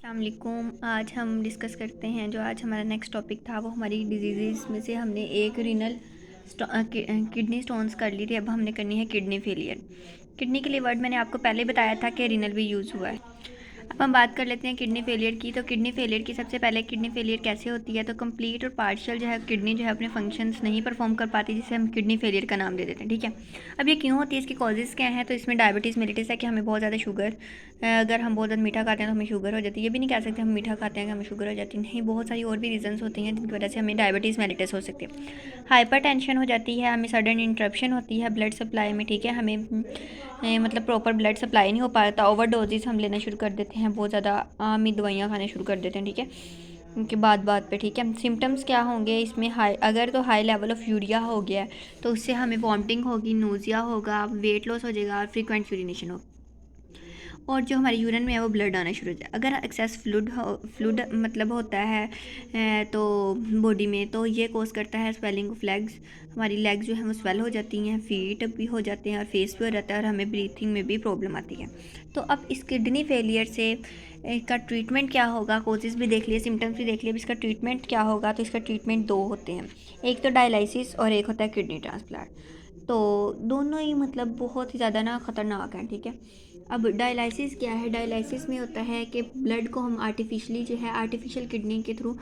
अस्सलामुअलैकुम। आज हम डिस्कस करते हैं जो आज हमारा नेक्स्ट टॉपिक था वो हमारी डिजीज़ में से हमने एक रीनल किडनी स्टोन्स कर ली थी। अब हमने करनी है किडनी फेलियर। किडनी के लिए वर्ड मैंने आपको पहले बताया था कि रीनल भी यूज़ हुआ है। अब हम बात कर लेते हैं किडनी फेलियर की। तो किडनी फेलियर की सबसे पहले किडनी फेलियर कैसे होती है, तो कंप्लीट और पार्शियल जो है किडनी जो है अपने फंक्शंस नहीं परफॉर्म कर पाती, जिसे हम किडनी फेलियर का नाम दे देते हैं। ठीक है, अब ये क्यों होती है, इसकी कॉजेज़ क्या हैं। तो इसमें डायबिटीज़ मेलिटस है कि हमें बहुत ज़्यादा शुगर, अगर हम बहुत ज़्यादा मीठा खाते हैं तो हमें शुगर हो जाती है। ये भी नहीं कह सकते हम मीठा खाते हैं कि हमें शुगर हो जाती है, नहीं, बहुत सारी और भी रीजंस होती हैं जिनकी वजह से हमें डायबिटीज़ मेलिटस हो सकती है। हाइपर टेंशन हो जाती है, हमें सडन इंटरप्शन होती है ब्लड सप्लाई में। ठीक है, हमें मतलब प्रॉपर ब्लड सप्लाई नहीं हो पाता, ओवर डोजेस हम लेना शुरू कर देते हैं, बहुत ज़्यादा आम ही दवाइयाँ खाना शुरू कर देते हैं। ठीक है, उनके बाद पे। ठीक है, सिम्टम्स क्या होंगे इसमें, अगर तो हाई लेवल ऑफ यूरिया हो गया है तो उससे हमें वॉमिटिंग होगी, नोज़िया होगा, वेट लॉस हो जाएगा और फ्रीक्वेंट यूरिनेशन होगा, और जो हमारे यूरिन में है वो ब्लड आना शुरू हो जाए। अगर एक्सेस फ्लूड मतलब होता है तो बॉडी में, तो ये कोस करता है स्वेलिंग ऑफ लेग्स। हमारी लेग्स जो है वो स्वेल हो जाती हैं, फीट भी हो जाते हैं और फेस भी हो जाता है, और हमें ब्रीथिंग में भी प्रॉब्लम आती है। तो अब इस किडनी फेलियर से का ट्रीटमेंट क्या होगा, कोजेस भी देख लिए, सिम्टम्स भी देख लिए, अब इसका ट्रीटमेंट क्या होगा। तो इसका ट्रीटमेंट दो होते हैं, एक तो डायलिसिस और एक होता है किडनी ट्रांसप्लांट। तो दोनों ही मतलब बहुत ही ज़्यादा ना ख़तरनाक हैं। ठीक है, अब डायलिसिस क्या है। डायलिसिस में होता है कि ब्लड को हम आर्टिफिशली जो है आर्टिफिशियल किडनी के थ्रू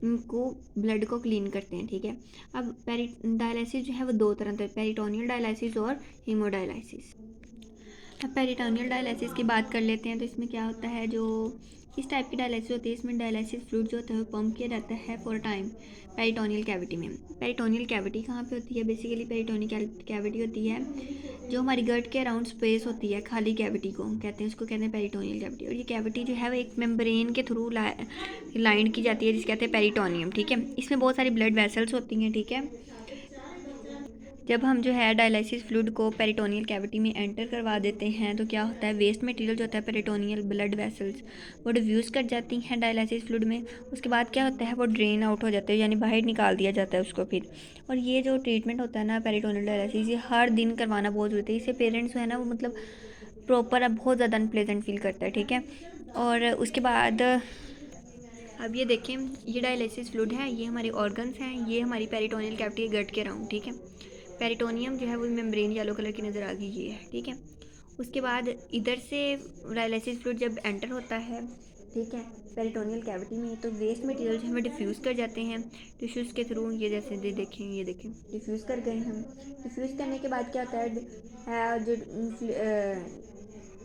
को ब्लड को क्लीन करते हैं। ठीक है, अब डायलिसिस जो है वो दो तरह से, पेरिटोनियल डायलिसिस और हीमोडायलिसिस। अब पेरिटोनियल डायलिसिस की बात कर लेते हैं। तो इसमें क्या होता है, जो इस टाइप की डायलिसिस होती है, इसमें डायलिसिस फ्लूइड जो होता है वो पम्प किया जाता है फॉर टाइम पेरिटोनियल कैविटी में। पेरिटोनियल कैविटी कहाँ पे होती है, बेसिकली पेरिटोनियल कैविटी होती है जो हमारी गट के अराउंड स्पेस होती है, खाली कैविटी को कहते हैं, उसको कहते हैं पेरिटोनियल कैविटी। और ये कैविटी जो है वो एक मेम्ब्रेन के थ्रू लाइन की जाती है, जिसे कहते हैं पेरिटोनियम। ठीक है, इसमें बहुत सारी ब्लड वेसल्स होती हैं। ठीक है, जब हम जो है डायलिसिस फ्लूइड को पेरिटोनियल कैविटी में एंटर करवा देते हैं तो क्या होता है, वेस्ट मटेरियल जो होता है पेरिटोनियल ब्लड वेसल्स वो डिफ्यूज़ कर जाती हैं डायलिसिस फ्लूइड में। उसके बाद क्या होता है, वो ड्रेन आउट हो जाते हैं, यानी बाहर निकाल दिया जाता है उसको फिर। और ये जो ट्रीटमेंट होता है ना पेरिटोनियल डायलिसिस, ये हर दिन करवाना बहुत ज़रूरी है। इससे पेरेंट्स जो है ना वो मतलब प्रॉपर अब बहुत ज़्यादा अनप्लेजेंट फील करता है। ठीक है, और उसके बाद अब ये देखें, ये डायलिसिस फ्लूइड है, ये हमारे ऑर्गन्स हैं, ये हमारी पेरिटोनियल कैविटी है गट के अराउंड। ठीक है, पेरिटोनियम जो है वो मेम्ब्रेन येलो कलर की नज़र आ गई, ये है। ठीक है, उसके बाद इधर से डायलिसिस फ्लूइड जब एंटर होता है, ठीक है, पेरिटोनियल कैविटी में, तो वेस्ट मटेरियल जो हमें डिफ्यूज़ कर जाते हैं टिश्यूज़ के थ्रू। ये जैसे देखें, ये देखें, डिफ्यूज़ कर गए हम। डिफ्यूज़ करने के बाद क्या होता है, जो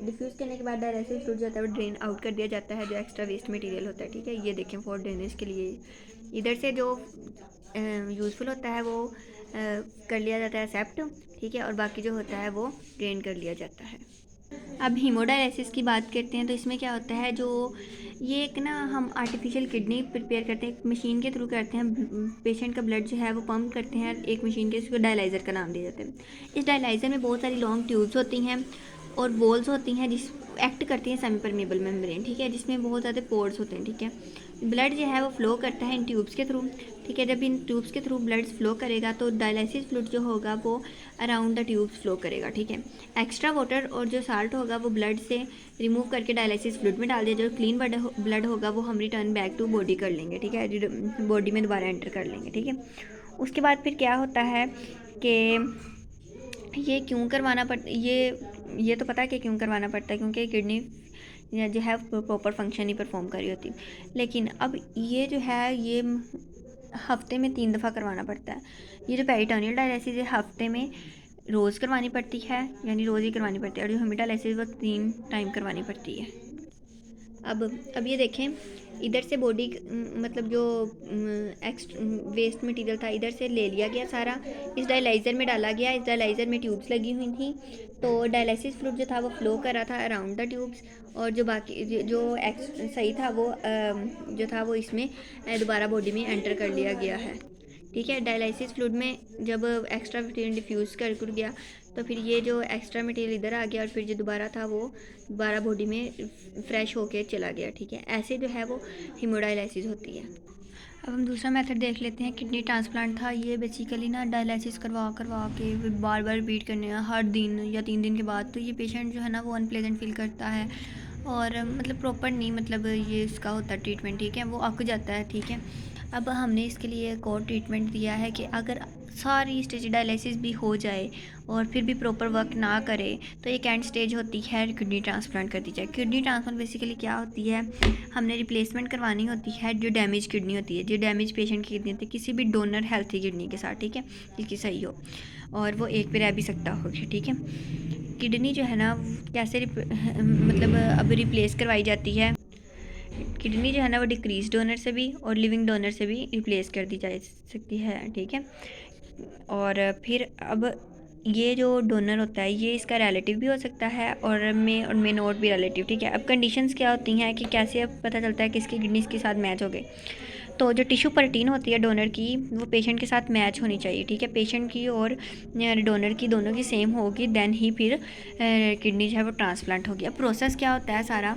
डिफ्यूज़ करने के बाद डायलिसिस फ्लूइड जाता है वो ड्रेन आउट कर दिया जाता है, जो एक्स्ट्रा वेस्ट मटेरियल होता है। ठीक है, ये देखें फॉर ड्रेनेज के लिए। इधर से जो यूज़फुल होता है वो कर लिया जाता है सेप्ट। ठीक है, और बाकी जो होता है वो ड्रेन कर लिया जाता है। अब हीमोडायलिसिस की बात करते हैं। तो इसमें क्या होता है, जो ये एक ना हम आर्टिफिशियल किडनी प्रिपेयर करते हैं, एक मशीन के थ्रू करते हैं। पेशेंट का ब्लड जो है वो पंप करते हैं एक मशीन के, इसको डायलाइज़र का नाम दिया जाता है। इस डायलाइज़र में बहुत सारी लॉन्ग ट्यूब्स होती हैं और वॉल्स होती हैं जिस एक्ट करती हैं सेमी परमेबल मेम्ब्रेन। ठीक है, जिसमें बहुत ज़्यादा पोर्स होते हैं। ठीक है, ब्लड जो है वो फ्लो करता है इन ट्यूब्स के थ्रू। ठीक है, जब इन ट्यूब्स के थ्रू ब्लड फ्लो करेगा तो डायलिसिस फ्लूइड जो होगा वो अराउंड द ट्यूब्स फ्लो करेगा। ठीक है, एक्स्ट्रा वाटर और जो साल्ट होगा वो ब्लड से रिमूव करके डायलिसिस फ्लूइड में डाल दिया, जो क्लीन ब्लड होगा वो हम रिटर्न बैक टू बॉडी कर लेंगे। ठीक है, बॉडी में दोबारा एंटर कर लेंगे। ठीक है, उसके बाद फिर क्या होता है कि ये क्यों करवाना पड़ता, ये तो पता है कि क्यों करवाना पड़ता है, क्योंकि किडनी जो है प्रॉपर फंक्शन नहीं परफॉर्म कर रही होती। लेकिन अब ये जो है ये हफ्ते में 3 दफ़ा करवाना पड़ता है। ये जो पेरिटोनियल डायलिसिस है हफ्ते में रोज़ करवानी पड़ती है, यानी रोज़ ही करवानी पड़ती है, और जो हीमोडायलिसिस वो 3 टाइम करवानी पड़ती है। अब ये देखें, इधर से बॉडी मतलब जो वेस्ट मटेरियल था इधर से ले लिया गया सारा, इस डायलाइज़र में डाला गया। इस डायलाइज़र में ट्यूब्स लगी हुई थी, तो डायलिसिस फ्लूइड जो था वो फ्लो कर रहा था अराउंड द ट्यूब्स, और जो बाकी जो सही था वो जो था वो इसमें दोबारा बॉडी में एंटर कर लिया गया है। ठीक है, डायलिसिस फ्लूइड में जब एक्स्ट्रा मटेरियल डिफ्यूज़ कर गया तो फिर ये जो एक्स्ट्रा मटेरियल इधर आ गया, और फिर जो दोबारा था वो दोबारा बॉडी में फ्रेश होके चला गया। ठीक है, ऐसे जो है वो हीमोडायलिसिस होती है। अब हम दूसरा मेथड देख लेते हैं, किडनी ट्रांसप्लांट था। ये बेसिकली ना डायलिसिस करवा के बार बार रिपीट करने हैं हर दिन या 3 दिन के बाद, तो ये पेशेंट जो है ना वो अनप्लेजेंट फील करता है और मतलब प्रॉपर नहीं, मतलब ये इसका होता है ट्रीटमेंट, ठीक है, वो अक जाता है, ठीक है। अब हमने इसके लिए एक और ट्रीटमेंट दिया है कि अगर सारी स्टेज डायलिसिस भी हो जाए और फिर भी प्रॉपर वर्क ना करे तो एक एंड स्टेज होती है किडनी ट्रांसप्लांट कर दी जाए। किडनी ट्रांसप्लांट बेसिकली क्या होती है, हमने रिप्लेसमेंट करवानी होती है जो डैमेज किडनी होती है, जो डैमेज पेशेंट की किडनी होती है किसी भी डोनर हेल्थी किडनी के साथ, ठीक है, जिसकी सही हो और वो एक पे रह भी सकता हो, ठीक है। किडनी जो है ना कैसे मतलब अब रिप्लेस करवाई जाती है। किडनी जो है ना वो डिक्रीज डोनर से भी और लिविंग डोनर से भी रिप्लेस कर दी जा सकती है, ठीक है। और फिर अब ये जो डोनर होता है ये इसका रिलेटिव भी हो सकता है और मे नॉट भी रिलेटिव, ठीक है। अब कंडीशंस क्या होती हैं कि कैसे अब पता चलता है किसकी किडनी इसके साथ मैच हो गए। तो जो टिश्यू प्रोटीन होती है डोनर की वो पेशेंट के साथ मैच होनी चाहिए, ठीक है। पेशेंट की और डोनर की दोनों की सेम होगी, देन ही फिर किडनी जो है वो ट्रांसप्लांट होगी। अब प्रोसेस क्या होता है सारा,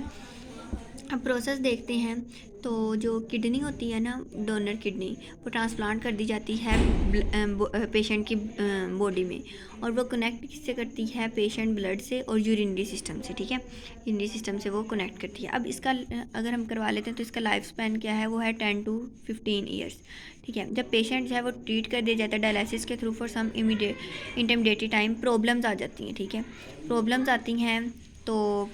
अब प्रोसेस देखते हैं। तो जो किडनी होती है ना, डोनर किडनी, वो ट्रांसप्लांट कर दी जाती है पेशेंट की बॉडी में, और वो कनेक्ट किससे करती है, पेशेंट ब्लड से और यूरिनरी सिस्टम से, ठीक है। यूरिनरी सिस्टम से वो कनेक्ट करती है। अब इसका अगर हम करवा लेते हैं तो इसका लाइफ स्पैन क्या है, वो है 10 to 15 ईयर्स, ठीक है। जब पेशेंट जो है वो ट्रीट कर दिया जाता है डायलिसिस के through for some intermediate time, problems आ जाती हैं, ठीक है। प्रॉब्लम्स आती हैं तो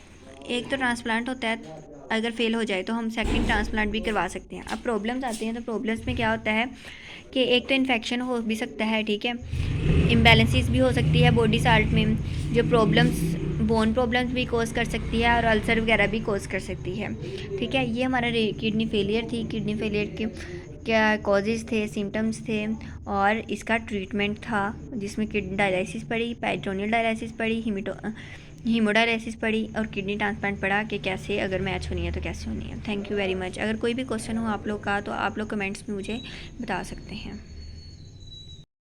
एक तो ट्रांसप्लांट होता है, अगर फेल हो जाए तो हम सेकंड ट्रांसप्लांट भी करवा सकते हैं। अब प्रॉब्लम्स आती हैं तो प्रॉब्लम्स में क्या होता है कि एक तो इन्फेक्शन हो भी सकता है, ठीक है, इम्बैलेंसेस भी हो सकती है बॉडी साल्ट में, जो प्रॉब्लम्स बोन प्रॉब्लम्स भी कोज कर सकती है और अल्सर वगैरह भी कोज कर सकती है, ठीक है। ये हमारा किडनी फेलियर थी। किडनी फेलियर के क्या कॉजेज़ थे, सिम्टम्स थे और इसका ट्रीटमेंट था, जिसमें किडनी डायलिसिस पड़ी, पेरिटोनियल डायलिसिस पड़ी, हीमोडायलिसिस पड़ी और किडनी ट्रांसप्लांट पड़ा कि कैसे अगर मैच होनी है तो कैसे होनी है। Thank you very much. अगर कोई भी क्वेश्चन हो आप लोग का तो आप लोग कमेंट्स में मुझे बता सकते हैं।